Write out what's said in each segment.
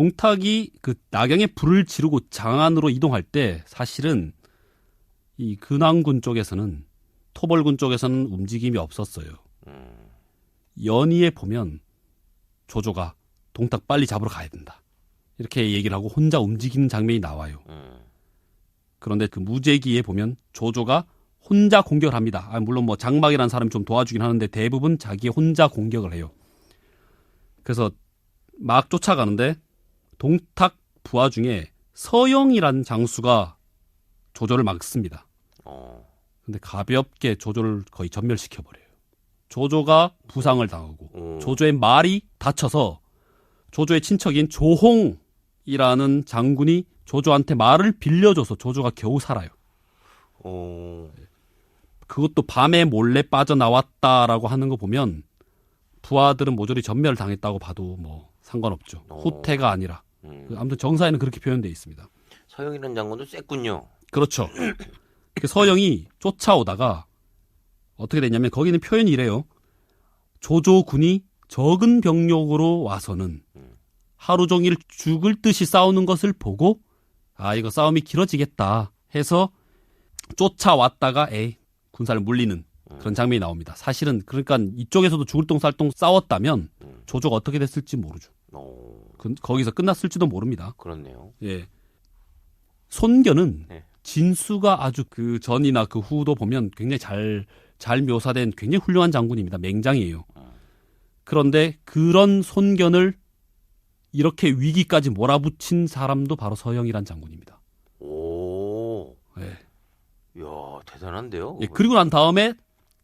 동탁이 그 낙양에 불을 지르고 장안으로 이동할 때 사실은 이 근황군 쪽에서는 토벌군 쪽에서는 움직임이 없었어요. 연희에 보면 조조가 동탁 빨리 잡으러 가야 된다. 이렇게 얘기를 하고 혼자 움직이는 장면이 나와요. 그런데 그 무제기에 보면 조조가 혼자 공격을 합니다. 물론 뭐 장막이라는 사람이 좀 도와주긴 하는데 대부분 자기 혼자 공격을 해요. 그래서 막 쫓아가는데 동탁 부하 중에 서영이라는 장수가 조조를 막습니다. 근데 가볍게 조조를 거의 전멸시켜버려요. 조조가 부상을 당하고 조조의 말이 다쳐서 조조의 친척인 조홍이라는 장군이 조조한테 말을 빌려줘서 조조가 겨우 살아요. 그것도 밤에 몰래 빠져나왔다라고 하는 거 보면 부하들은 모조리 전멸을 당했다고 봐도 뭐 상관없죠. 후퇴가 아니라. 아무튼 정사에는 그렇게 표현되어 있습니다. 서영이라는 장군도 셌군요. 그렇죠. 서영이 쫓아오다가 어떻게 됐냐면 거기는 표현이 이래요. 조조군이 적은 병력으로 와서는 하루 종일 죽을 듯이 싸우는 것을 보고 이거 싸움이 길어지겠다 해서 쫓아왔다가 군사를 물리는 그런 장면이 나옵니다. 사실은 그러니까 이쪽에서도 죽을 똥살똥 싸웠다면 조조가 어떻게 됐을지 모르죠. 거기서 끝났을지도 모릅니다. 그렇네요. 예. 손견은 진수가 아주 그 전이나 그 후도 보면 굉장히 잘 묘사된 굉장히 훌륭한 장군입니다. 맹장이에요. 그런데 그런 손견을 이렇게 위기까지 몰아붙인 사람도 바로 서영이란 장군입니다. 오. 예. 이야, 대단한데요? 예, 그리고 난 다음에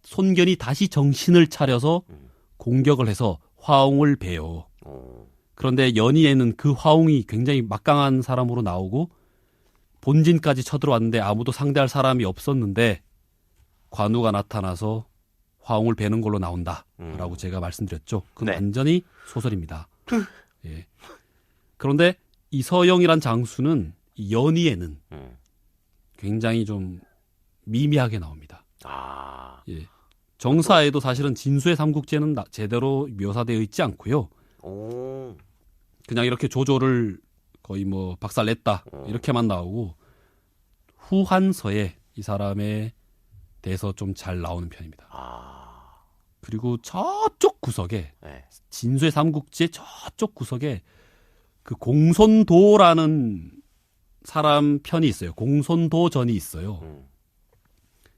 손견이 다시 정신을 차려서 공격을 해서 화웅을 베요. 그런데 연희에는 그 화웅이 굉장히 막강한 사람으로 나오고 본진까지 쳐들어왔는데 아무도 상대할 사람이 없었는데 관우가 나타나서 화웅을 베는 걸로 나온다라고 제가 말씀드렸죠. 그건 완전히 소설입니다. 예. 그런데 이 서영이란 장수는 이 연희에는 굉장히 좀 미미하게 나옵니다. 예. 정사에도 사실은 진수의 삼국지에는 제대로 묘사되어 있지 않고요. 그냥 이렇게 조조를 거의 뭐 박살냈다 이렇게만 나오고 후한서에 이 사람에 대해서 좀 잘 나오는 편입니다. 그리고 저쪽 구석에 진수의 삼국지의 저쪽 구석에 그 공손도라는 사람 편이 있어요. 공손도전이 있어요.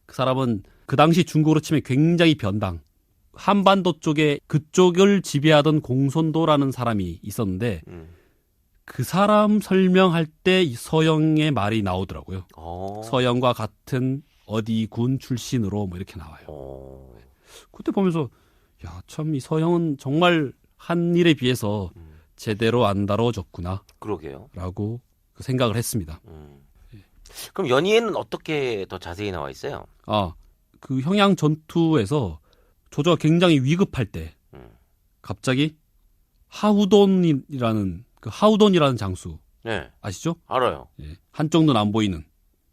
그 사람은 그 당시 중국으로 치면 굉장히 변당. 한반도 쪽에 그쪽을 지배하던 공손도라는 사람이 있었는데 그 사람 설명할 때 이 서영의 말이 나오더라고요. 서영과 같은 어디 군 출신으로 뭐 이렇게 나와요. 그때 보면서 야, 참 이 서영은 정말 한 일에 비해서 제대로 안 다뤄졌구나. 그러게요. 라고 생각을 했습니다. 그럼 연희에는 어떻게 더 자세히 나와 있어요? 그 형양 전투에서 조조가 굉장히 위급할 때 갑자기 하우돈이라는 장수 아시죠? 알아요. 예, 한쪽 눈 안 보이는.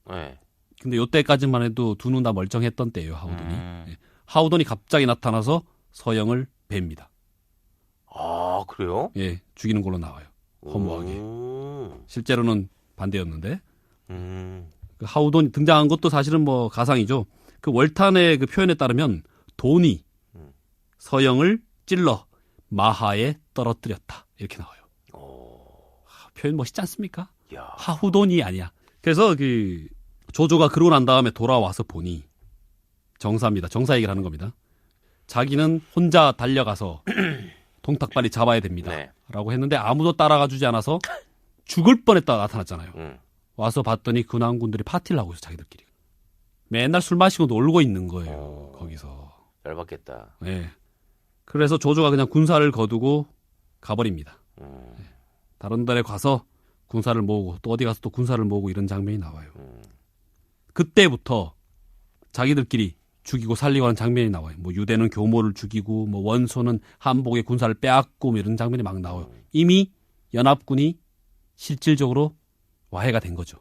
네. 근데 요때까지만 해도 두 눈 다 멀쩡했던 때예요, 하우돈이. 예, 하우돈이 갑자기 나타나서 서영을 뵙니다. 그래요? 예, 죽이는 걸로 나와요. 허무하게. 실제로는 반대였는데. 그 하우돈이 등장한 것도 사실은 뭐 가상이죠. 그 월탄의 그 표현에 따르면 돈이 서영을 찔러 마하에 떨어뜨렸다. 이렇게 나와요. 표현 멋있지 않습니까? 하후돈이 아니야. 그래서 그 조조가 그러고 난 다음에 돌아와서 보니 정사입니다. 정사 얘기를 하는 겁니다. 자기는 혼자 달려가서 동탁 빨리 잡아야 됩니다. 라고 했는데 아무도 따라가 주지 않아서 죽을 뻔했다 나타났잖아요. 와서 봤더니 근황군들이 파티를 하고 있어, 자기들끼리. 맨날 술 마시고 놀고 있는 거예요. 거기서. 열받겠다. 네. 그래서 조조가 그냥 군사를 거두고 가버립니다. 다른 데에 가서 군사를 모으고 또 어디 가서 또 군사를 모으고 이런 장면이 나와요. 그때부터 자기들끼리 죽이고 살리고 하는 장면이 나와요. 뭐 유대는 교모를 죽이고 뭐 원소는 한복의 군사를 빼앗고 뭐 이런 장면이 막 나와요. 이미 연합군이 실질적으로 와해가 된 거죠.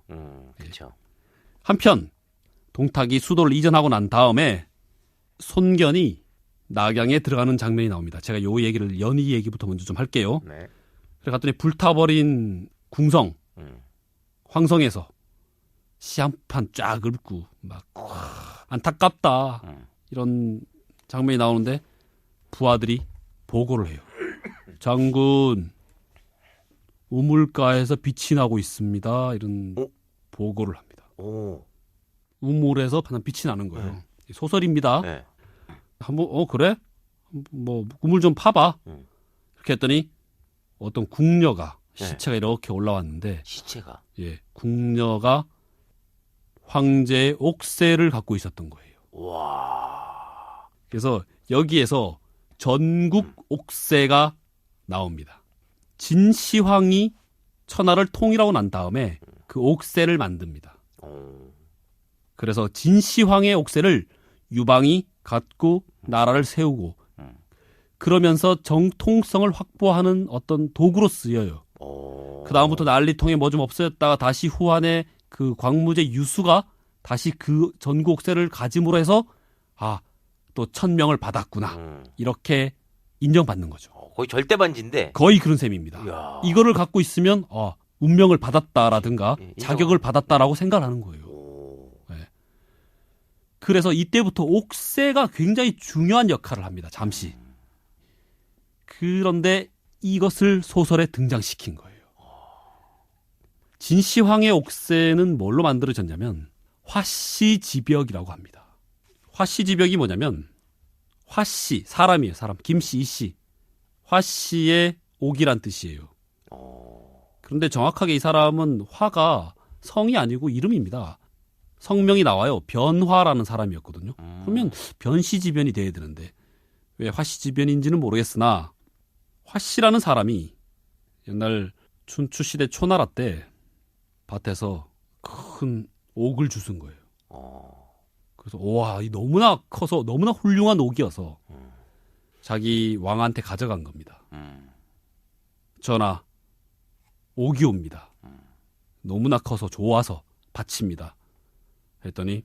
그렇죠. 한편 동탁이 수도를 이전하고 난 다음에 손견이 낙양에 들어가는 장면이 나옵니다. 제가 요 얘기를 연희 얘기부터 먼저 좀 할게요. 그래 갔더니 불타버린 궁성 황성에서 시 한 판 쫙 읊고 막 안타깝다 이런 장면이 나오는데 부하들이 보고를 해요. 장군 우물가에서 빛이 나고 있습니다. 이런 보고를 합니다. 우물에서 빛이 나는 거예요. 소설입니다. 네. 한번 그래? 뭐 우물 좀 파봐. 이렇게 했더니 어떤 궁녀가 시체가 이렇게 올라왔는데 시체가 예, 궁녀가 황제의 옥새를 갖고 있었던 거예요. 와. 그래서 여기에서 전국 옥새가 나옵니다. 진시황이 천하를 통일하고 난 다음에 그 옥새를 만듭니다. 그래서 진시황의 옥새를 유방이 갖고 나라를 세우고 그러면서 정통성을 확보하는 어떤 도구로 쓰여요. 그 다음부터 난리통에 뭐 좀 없어졌다가 다시 후한에 그 광무제 유수가 다시 그 전국 옥새를 가짐으로 해서 또 천명을 받았구나 이렇게 인정받는 거죠. 거의 절대반지인데. 거의 그런 셈입니다. 이야. 이거를 갖고 있으면 운명을 받았다라든가 예, 자격을 받았다라고 생각을 하는 거예요. 네. 그래서 이때부터 옥새가 굉장히 중요한 역할을 합니다. 잠시. 그런데 이것을 소설에 등장시킨 거예요. 진시황의 옥새는 뭘로 만들어졌냐면 화씨지벽이라고 합니다. 화씨지벽이 뭐냐면 화씨, 사람이에요. 사람. 김씨, 이씨. 화씨의 옥이란 뜻이에요. 그런데 정확하게 이 사람은 화가 성이 아니고 이름입니다. 성명이 나와요. 변화라는 사람이었거든요. 그러면 변시지변이 돼야 되는데 왜 화씨지변인지는 모르겠으나 화씨라는 사람이 옛날 춘추시대 초나라 때 밭에서 큰 옥을 주순 거예요. 그래서 와, 이 너무나 커서 너무나 훌륭한 옥이어서 자기 왕한테 가져간 겁니다. 전하, 옥이 옵니다. 너무나 커서 좋아서 바칩니다. 했더니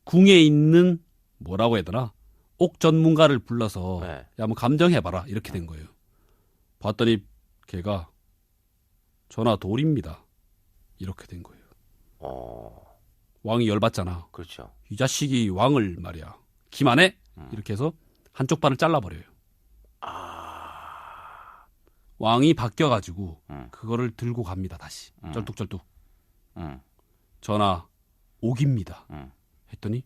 궁에 있는 뭐라고 해야 되나? 옥 전문가를 불러서 야, 한번 감정해봐라 이렇게 된 거예요. 봤더니 걔가 전하 돌입니다. 이렇게 된 거예요. 왕이 열받잖아. 그렇죠. 이 자식이 왕을 말이야. 기만해? 이렇게 해서 한쪽 발을 잘라버려요. 왕이 바뀌어가지고 그거를 들고 갑니다. 다시 쩔뚝쩔뚝. 전하 옥입니다. 했더니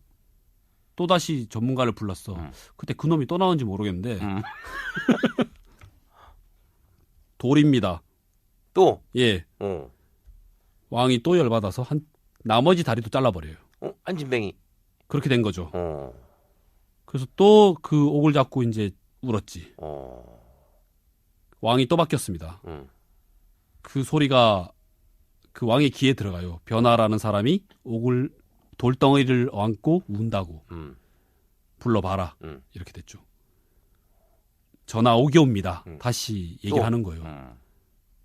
또다시 전문가를 불렀어. 그때 그놈이 또 나온지 모르겠는데 돌입니다. 또? 예. 왕이 또 열받아서 나머지 다리도 잘라버려요. 안진뱅이. 그렇게 된 거죠. 그래서 또 그 옥을 잡고 이제 울었지. 왕이 또 바뀌었습니다. 그 소리가 그 왕의 귀에 들어가요. 변화라는 사람이 옥을 돌덩이를 안고 운다고. 불러봐라. 이렇게 됐죠. 전하 옥이 옵니다. 다시 얘기를 하는 거예요.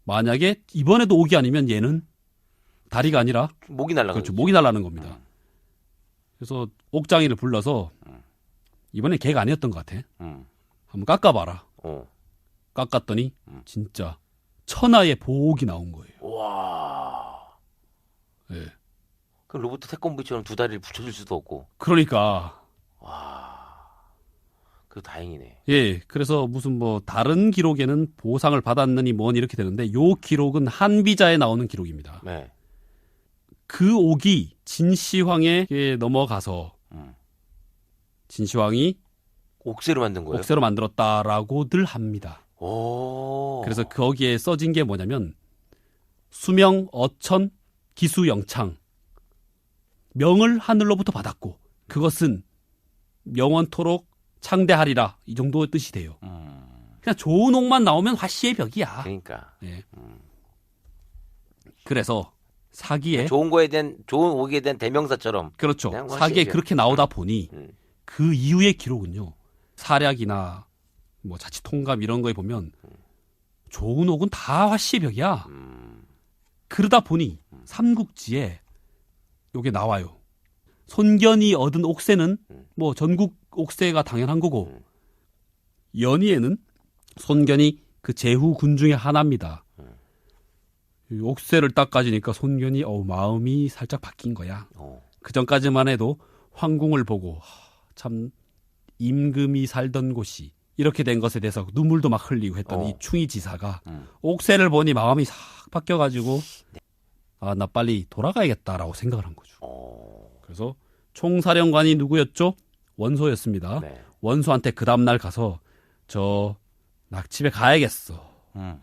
만약에 이번에도 옥이 아니면 얘는 다리가 아니라 목이 날라가는 그렇죠. 목이 날라는 겁니다. 그래서 옥장이를 불러서 이번엔 걔가 아니었던 것 같아. 한번 깎아봐라. 깎았더니 진짜 천하의 보옥이 나온 거예요. 와. 예. 그 로봇 태권브이처럼 두 다리를 붙여줄 수도 없고. 그러니까. 와. 그 다행이네. 예. 그래서 무슨 뭐 다른 기록에는 보상을 받았느니 뭐니 이렇게 되는데 요 기록은 한비자에 나오는 기록입니다. 네. 그 옥이 진시황에게 넘어가서 진시황이 옥새로 만든 거예요? 옥새로 만들었다라고들 합니다. 오. 그래서 거기에 써진 게 뭐냐면 수명, 어천, 기수, 영창 명을 하늘로부터 받았고 그것은 영원토록 창대하리라 이 정도의 뜻이 돼요. 그냥 좋은 옥만 나오면 화씨의 벽이야. 그러니까. 네. 그래서 사기에 좋은 거에 대한 좋은 옥에 대한 대명사처럼. 그렇죠. 사기에 그렇게 나오다 보니 그 이후의 기록은요. 사략이나 뭐 자칫 통감 이런 거에 보면 좋은 옥은 다 화씨의 벽이야. 그러다 보니 삼국지에 요게 나와요. 손견이 얻은 옥새는 뭐 전국 옥새가 당연한 거고 연희에는 손견이 그 제후군 중에 하나입니다. 이 옥새를 딱 가지니까 손견이 마음이 살짝 바뀐 거야. 그 전까지만 해도 황궁을 보고 참 임금이 살던 곳이 이렇게 된 것에 대해서 눈물도 막 흘리고 했던 이 충의 지사가 옥새를 보니 마음이 싹 바뀌어가지고 나 빨리 돌아가야겠다라고 생각을 한 거죠. 그래서 총사령관이 누구였죠? 원소였습니다. 네. 원소한테 그 다음날 가서 나 집에 가야겠어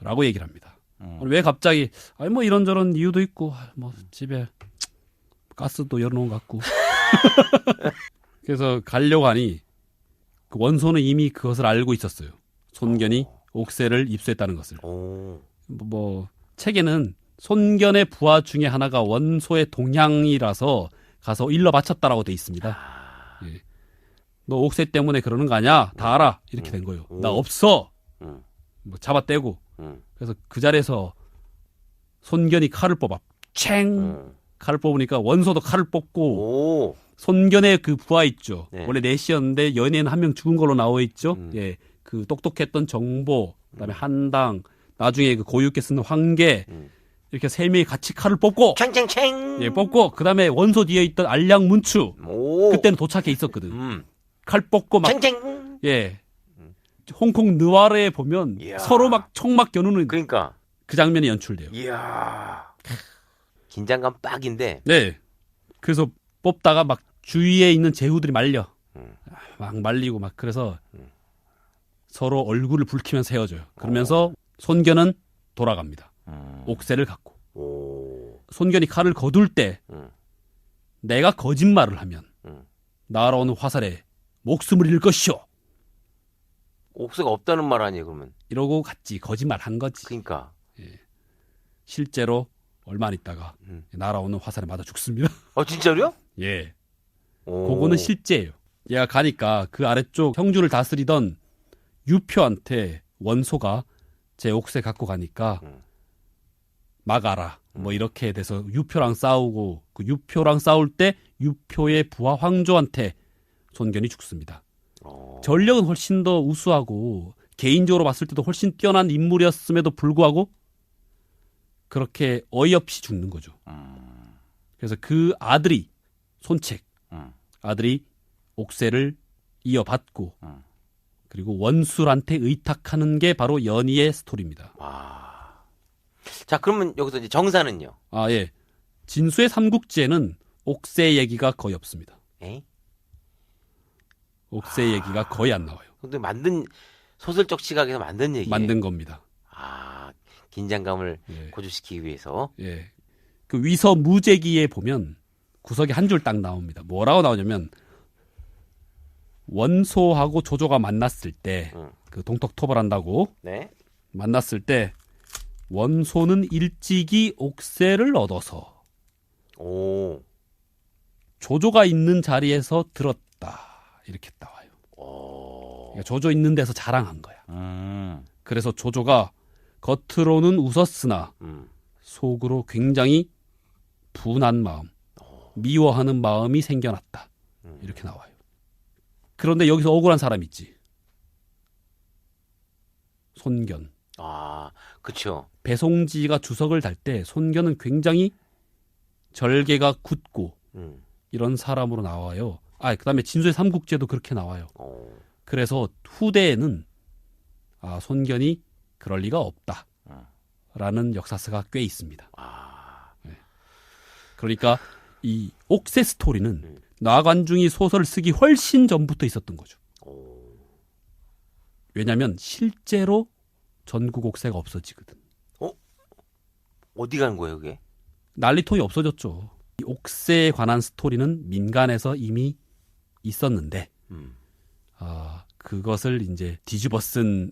라고 얘기를 합니다. 왜 갑자기 뭐 이런저런 이유도 있고 뭐 집에 가스도 열어놓은 것 같고 그래서 가려고 하니 그 원소는 이미 그것을 알고 있었어요. 손견이 옥새를 입수했다는 것을. 뭐 책에는 손견의 부하 중에 하나가 원소의 동향이라서 가서 일러 바쳤다라고 돼 있습니다. 예. 너 옥새 때문에 그러는 거 아니야? 다 알아. 이렇게 된 거예요. 나 없어. 뭐 잡아떼고. 그래서 그 자리에서 손견이 칼을 뽑아. 챙! 칼을 뽑으니까 원소도 칼을 뽑고 손견의 그 부하 있죠. 네. 원래 넷이었는데 연예인 한 명 죽은 걸로 나와 있죠. 예, 그 똑똑했던 정보, 그다음에 한당, 나중에 그 고유께 쓰는 황계 이렇게 세 명이 같이 칼을 뽑고 챙챙챙. 예, 뽑고 그다음에 원소 뒤에 있던 알량문추 그때는 도착해 있었거든. 칼 뽑고 막 챙챙. 예. 홍콩 느와르에 보면 이야. 서로 막 총 막 겨누는 그러니까 그 장면이 연출돼요. 이야. 긴장감 빡인데. 네. 그래서 뽑다가 막 주위에 있는 제후들이 말려. 막 말리고 막 그래서 서로 얼굴을 붉히면서 헤어져요. 그러면서 손견은 돌아갑니다. 옥새를 갖고. 손견이 칼을 거둘 때 내가 거짓말을 하면 날아오는 화살에 목숨을 잃을 것이오. 옥새가 없다는 말 아니에요, 그러면? 이러고 갔지. 거짓말 한 거지. 그러니까. 실제로 얼마 안 있다가 날아오는 화살에 맞아 죽습니다. 진짜로요? 예. 그거는 실제예요. 얘가 가니까 그 아래쪽 형주를 다스리던 유표한테 원소가 제 옥새 갖고 가니까 막아라. 뭐 이렇게 돼서 유표랑 싸우고 그 유표랑 싸울 때 유표의 부하 황조한테 손견이 죽습니다. 전력은 훨씬 더 우수하고 개인적으로 봤을 때도 훨씬 뛰어난 인물이었음에도 불구하고 그렇게 어이없이 죽는 거죠. 그래서 그 아들이 손책 아들이 옥새를 이어받고 그리고 원술한테 의탁하는 게 바로 연희의 스토리입니다. 자, 그러면 여기서 이제 정사는요? 예. 진수의 삼국지에는 옥새 얘기가 거의 없습니다. 에이? 옥새 얘기가 거의 안 나와요. 근데 만든 소설적 시각에서 만든 얘기예요. 만든 겁니다. 긴장감을 고조시키기 위해서. 예. 그 위서 무제기에 보면 구석에 한 줄 딱 나옵니다. 뭐라고 나오냐면 원소하고 조조가 만났을 때 그 동톡토벌한다고 네. 만났을 때 원소는 일찍이 옥새를 얻어서 조조가 있는 자리에서 들었다. 이렇게 나와요. 그러니까 조조 있는 데서 자랑한 거야. 그래서 조조가 겉으로는 웃었으나 속으로 굉장히 분한 마음, 미워하는 마음이 생겨났다. 이렇게 나와요. 그런데 여기서 억울한 사람 있지. 손견. 그쵸. 배송지가 주석을 달 때 손견은 굉장히 절개가 굳고 이런 사람으로 나와요. 그다음에 진수의 삼국지에도 그렇게 나와요. 그래서 후대에는 손견이 그럴 리가 없다라는 역사서가 꽤 있습니다. 네. 그러니까 이 옥새 스토리는 나관중이 소설을 쓰기 훨씬 전부터 있었던 거죠. 왜냐하면 실제로 전국 옥새가 없어지거든. 어디 간 거예요, 그게? 난리통이 없어졌죠. 이 옥새에 관한 스토리는 민간에서 이미 있었는데 그것을 이제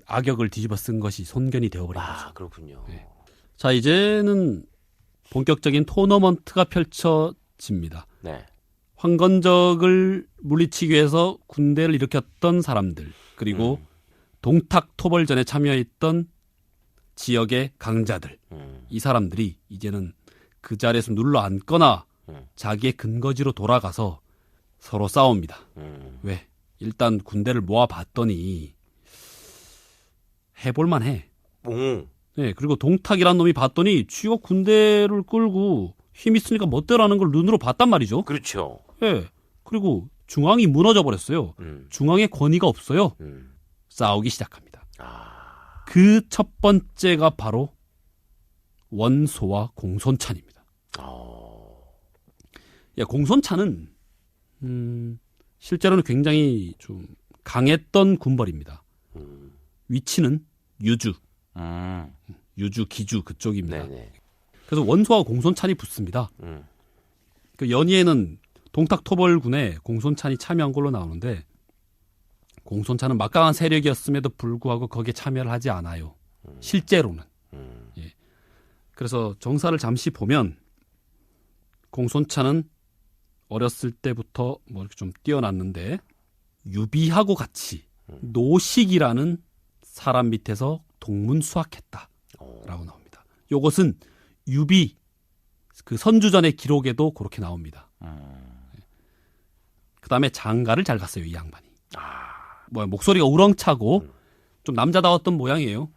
악역을 뒤집어 쓴 것이 손견이 되어버린 거죠. 그렇군요. 네. 자, 이제는 본격적인 토너먼트가 펼쳐집니다. 네. 황건적을 물리치기 위해서 군대를 일으켰던 사람들, 그리고 동탁토벌전에 참여했던 지역의 강자들, 이 사람들이 이제는 그 자리에서 눌러 앉거나 자기의 근거지로 돌아가서 서로 싸웁니다. 왜? 일단 군대를 모아봤더니 해볼만해. 오. 예, 그리고 동탁이란 놈이 봤더니 쥐가 군대를 끌고 힘 있으니까 멋대로 하는 걸 눈으로 봤단 말이죠. 그렇죠. 예. 그리고 중앙이 무너져 버렸어요. 중앙에 권위가 없어요. 싸우기 시작합니다. 그 첫 번째가 바로 원소와 공손찬입니다. 예, 공손찬은 실제로는 굉장히 좀 강했던 군벌입니다. 위치는 유주, 유주, 기주 그쪽입니다. 네네. 그래서 원소와 공손찬이 붙습니다. 그 연희에는 동탁토벌군에 공손찬이 참여한 걸로 나오는데 공손찬은 막강한 세력이었음에도 불구하고 거기에 참여를 하지 않아요. 실제로는. 예. 그래서 정사를 잠시 보면 공손찬은 어렸을 때부터 뭐 이렇게 좀 뛰어났는데 유비하고 같이 노식이라는 사람 밑에서 동문수학했다라고 나옵니다. 이것은 유비 그 선주전의 기록에도 그렇게 나옵니다. 그다음에 장가를 잘 갔어요, 이 양반이. 뭐 목소리가 우렁차고 좀 남자다웠던 모양이에요.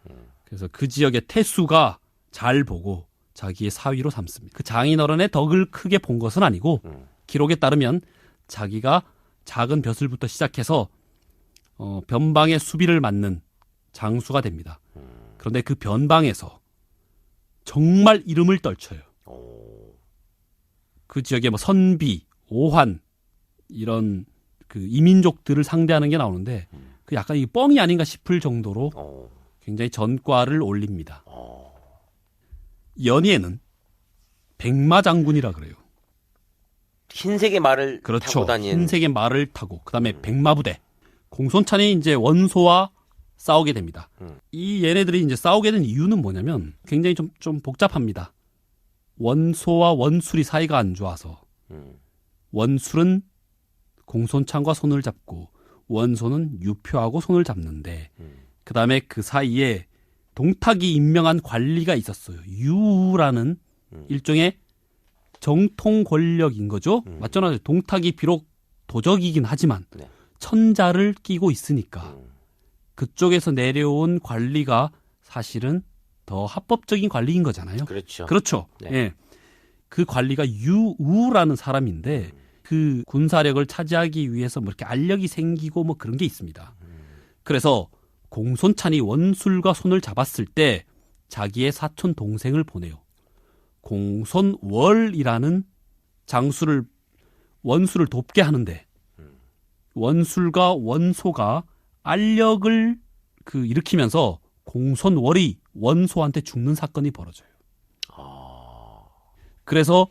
그래서 그 지역의 태수가 잘 보고 자기의 사위로 삼습니다. 그 장인어른의 덕을 크게 본 것은 아니고 기록에 따르면 자기가 작은 벼슬부터 시작해서 변방의 수비를 맡는 장수가 됩니다. 그런데 그 변방에서 정말 이름을 떨쳐요. 그 지역에 뭐 선비, 오한 이런 그 이민족들을 상대하는 게 나오는데 그 약간 이 뻥이 아닌가 싶을 정도로 굉장히 전과를 올립니다. 연희에는 백마장군이라 그래요. 흰색의 말을 그렇죠. 타고 다니는. 흰색의 말을 타고 그다음에 백마부대. 공손찬이 이제 원소와 싸우게 됩니다. 이 얘네들이 이제 싸우게 된 이유는 뭐냐면 굉장히 좀 복잡합니다. 원소와 원술이 사이가 안 좋아서 원술은 공손찬과 손을 잡고 원소는 유표하고 손을 잡는데 그다음에 그 사이에 동탁이 임명한 관리가 있었어요. 유라는 일종의 정통 권력인 거죠. 맞잖아요. 동탁이 비록 도적이긴 하지만 네. 천자를 끼고 있으니까 그쪽에서 내려온 관리가 사실은 더 합법적인 관리인 거잖아요. 그렇죠. 그렇죠. 네. 예. 그 관리가 유우라는 사람인데 그 군사력을 차지하기 위해서 뭐 이렇게 알력이 생기고 뭐 그런 게 있습니다. 그래서 공손찬이 원술과 손을 잡았을 때 자기의 사촌 동생을 보내요. 공손월이라는 장수를 원술을 돕게 하는데 원술과 원소가 알력을 일으키면서 공손월이 원소한테 죽는 사건이 벌어져요. 그래서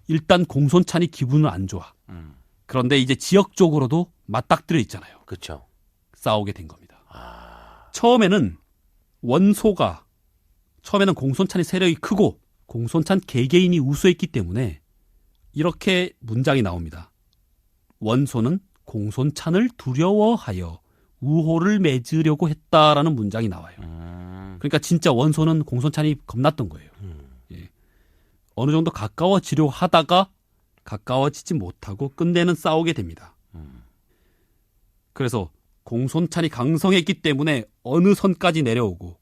일단 공손찬이 기분은 안 좋아. 그런데 이제 지역적으로도 맞닥뜨려 있잖아요. 그렇죠. 싸우게 된 겁니다. 처음에는 공손찬이 세력이 크고 공손찬 개개인이 우수했기 때문에 이렇게 문장이 나옵니다. 원소는 공손찬을 두려워하여 우호를 맺으려고 했다라는 문장이 나와요. 그러니까 진짜 원소는 공손찬이 겁났던 거예요. 예. 어느 정도 가까워지려고 하다가 가까워지지 못하고 끝내는 싸우게 됩니다. 그래서 공손찬이 강성했기 때문에 어느 선까지 내려오고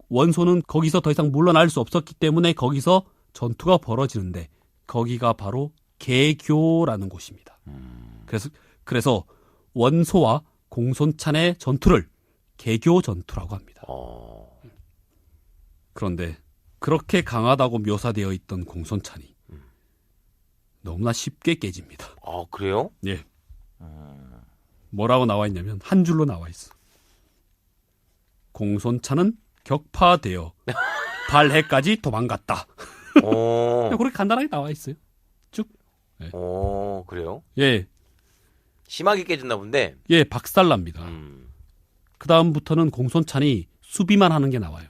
원소는 거기서 더 이상 물러날 수 없었기 때문에 거기서 전투가 벌어지는데 거기가 바로 개교라는 곳입니다. 그래서 원소와 공손찬의 전투를 개교 전투라고 합니다. 그런데 그렇게 강하다고 묘사되어 있던 공손찬이 너무나 쉽게 깨집니다. 아, 그래요? 예. 뭐라고 나와 있냐면 한 줄로 나와 있어. 공손찬은 격파되어 발해까지 도망갔다. 그렇게 간단하게 나와 있어요. 쭉. 예. 그래요? 예. 심하게 깨졌나 본데. 예, 박살납니다. 그 다음부터는 공손찬이 수비만 하는 게 나와요.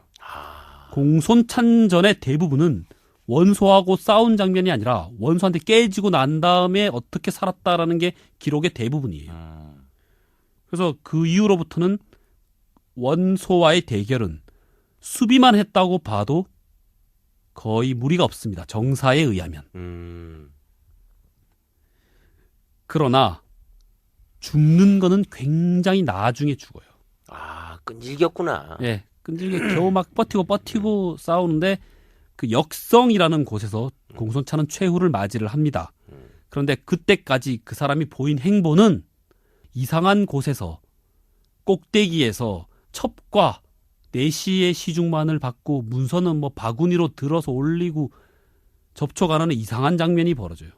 공손찬전의 대부분은 원소하고 싸운 장면이 아니라 원소한테 깨지고 난 다음에 어떻게 살았다라는 게 기록의 대부분이에요. 그래서 그 이후로부터는 원소와의 대결은 수비만 했다고 봐도 거의 무리가 없습니다. 정사에 의하면. 그러나 죽는 거는 굉장히 나중에 죽어요. 아, 끈질겼구나. 예. 끈질기게 겨우 막 버티고 싸우는데 그 역성이라는 곳에서 공손찬은 최후를 맞이를 합니다. 그런데 그때까지 그 사람이 보인 행보는 이상한 곳에서 꼭대기에서 첩과 내시의 시중만을 받고 문서는 뭐 바구니로 들어서 올리고 접촉하는 이상한 장면이 벌어져요.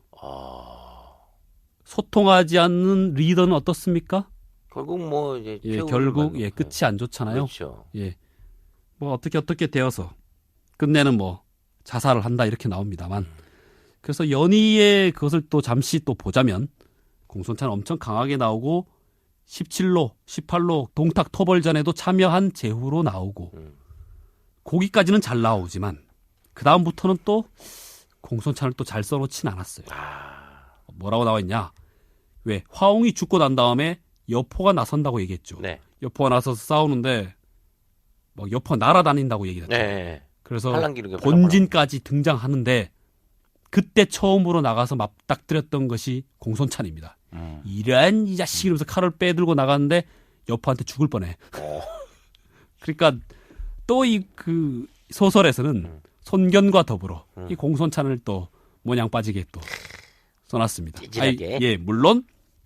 소통하지 않는 리더는 어떻습니까? 결국 뭐 이제 결국 끝이 안 좋잖아요. 그렇죠. 뭐 어떻게 되어서 끝내는 뭐 자살을 한다 이렇게 나옵니다만 그래서 연희의 그것을 또 잠시 또 보자면 공손찬은 엄청 강하게 나오고 17로, 18로 동탁 토벌전에도 참여한 제후로 나오고 거기까지는 잘 나오지만 그 다음부터는 또 공손찬을 또 잘 써놓진 않았어요. 뭐라고 나와 있냐? 왜 화웅이 죽고 난 다음에 여포가 나선다고 얘기했죠. 네. 여포가 나서서 싸우는데 막 여포가 날아다닌다고 얘기했죠. 네. 그래서 팔랑기르게 본진까지 등장하는데 그때 처음으로 나가서 맞닥뜨렸던 것이 공손찬입니다. 이런 이 자식 이러면서 칼을 빼들고 나갔는데 여포한테 죽을 뻔해. 그러니까 또 이 그 소설에서는 손견과 더불어 이 공손찬을 또 모냥 빠지게 또 써놨습니다. 물론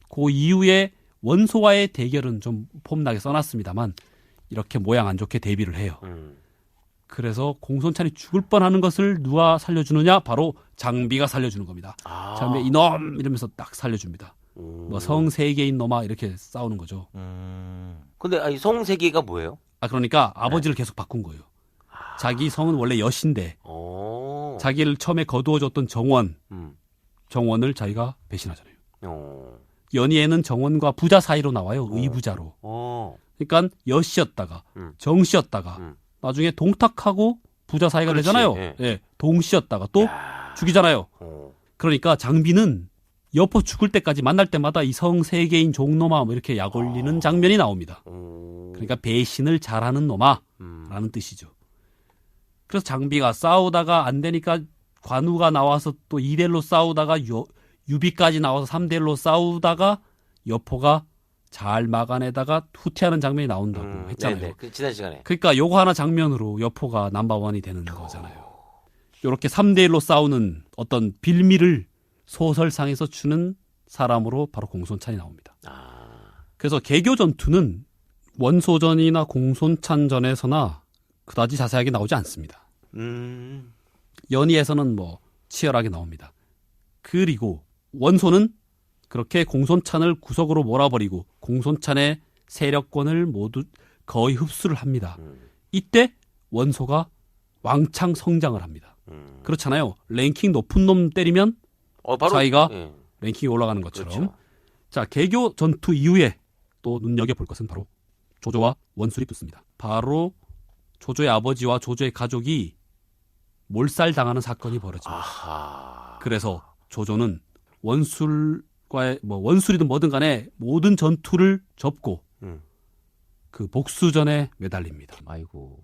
그 이후에 원소와의 대결은 좀 폼나게 써놨습니다만 이렇게 모양 안 좋게 데뷔를 해요. 그래서 공손찬이 죽을 뻔하는 것을 누가 살려주느냐? 바로 장비가 살려주는 겁니다. 장비 이놈 이러면서 딱 살려줍니다. 뭐 성세계인 놈아 이렇게 싸우는 거죠. 근데 성세계가 뭐예요? 그러니까 아버지를 계속 바꾼 거예요. 자기 성은 원래 여신데 자기를 처음에 거두어줬던 정원을 자기가 배신하잖아요. 연희에는 정원과 부자 사이로 나와요. 의부자로. 그러니까 여씨였다가 정씨였다가 나중에 동탁하고 부자 사이가 되잖아요. 동씨였다가 또 죽이잖아요. 그러니까 장비는 여포 죽을 때까지 만날 때마다 이 성세계인 종놈아 뭐 이렇게 약 올리는 장면이 나옵니다. 그러니까 배신을 잘하는 놈아라는 뜻이죠. 그래서 장비가 싸우다가 안 되니까 관우가 나와서 또 2대1로 싸우다가 유비까지 나와서 3대1로 싸우다가 여포가 잘 막아내다가 후퇴하는 장면이 나온다고 했잖아요. 네네. 그 지난 시간에. 그러니까 요거 하나 장면으로 여포가 넘버원이 되는 거잖아요. 이렇게 3대1로 싸우는 어떤 빌미를 소설상에서 주는 사람으로 바로 공손찬이 나옵니다. 그래서 개교 전투는 원소전이나 공손찬전에서나 그다지 자세하게 나오지 않습니다. 연희에서는 뭐 치열하게 나옵니다. 그리고 원소는 그렇게 공손찬을 구석으로 몰아버리고 공손찬의 세력권을 모두 거의 흡수를 합니다. 이때 원소가 왕창 성장을 합니다. 그렇잖아요. 랭킹 높은 놈 때리면 바로, 자기가 랭킹이 올라가는 것처럼. 그렇죠. 자, 개교 전투 이후에 또 눈여겨볼 것은 바로 조조와 원술이 붙습니다. 바로 조조의 아버지와 조조의 가족이 몰살당하는 사건이 벌어집니다. 그래서 조조는 원술과의 원술이든 뭐든 간에 모든 전투를 접고 그 복수전에 매달립니다. 아이고.